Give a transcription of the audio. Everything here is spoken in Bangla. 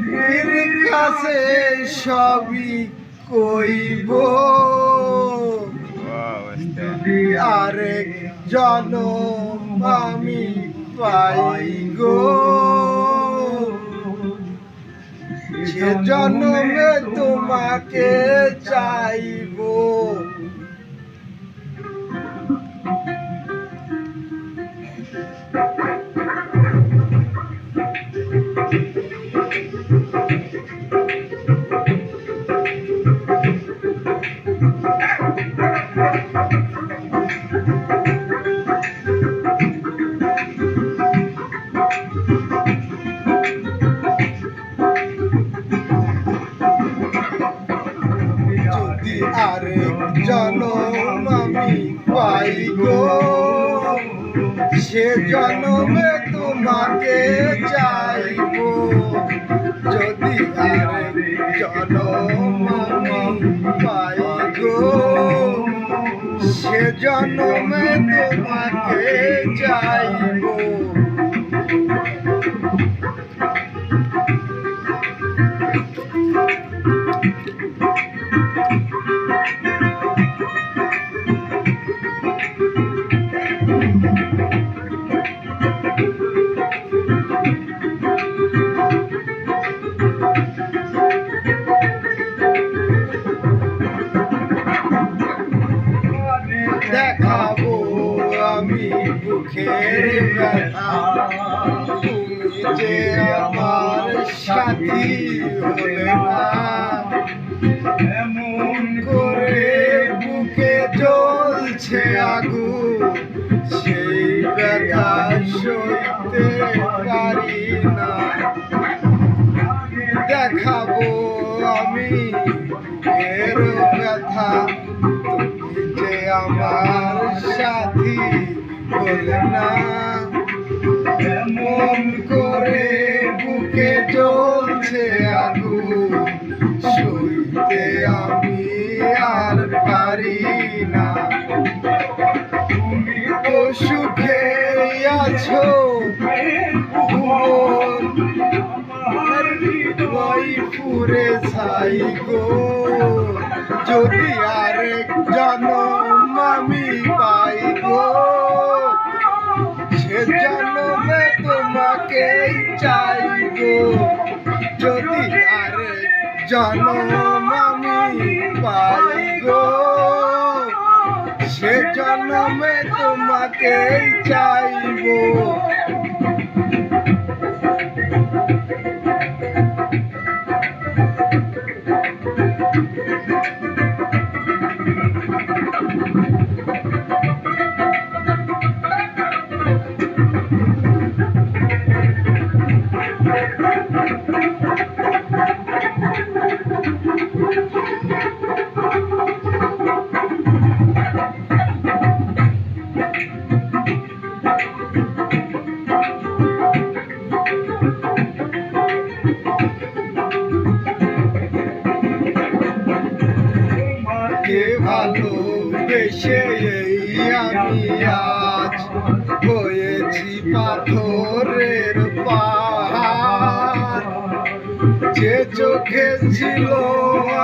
এর কাছে সবই কইব আরেক জনম আমি পাই গো, সে জন্মে তোমাকে চাইব। যদি আরেক জনম আমি পাই গো, সে জন্মে তোমাকে চাইব। যদি আরেক জনম আমি পাই গো, সে জন্মে তোমাকে চাইব। দেখাবো আমি বুকের ব্যথা, তুমি যে আমার সাথী হলে না। এমন করে বুকে জ্বলছে আগুন, সেই ব্যথা সইতে পারি না। দেখাবো আমি বুকের ব্যথা, তুমি যে আমার সাথী বলে না। এমন করে বুকে জ্বলছে আগুন, সইতে আমি আর পারি না। তুমি তো সুখে আছো পুরে ছাই গো, যদি আরেক জনম আমি পাই গো, সে জন্মে তোমাকে চাইব। যদি আরেক জনম আমি পাই গো, সে জন্মে তোমাকে চাইব। ভালোবেসে এই আমি আজ হয়েছি পাথরের পাহাড়, যে চোখে ছিল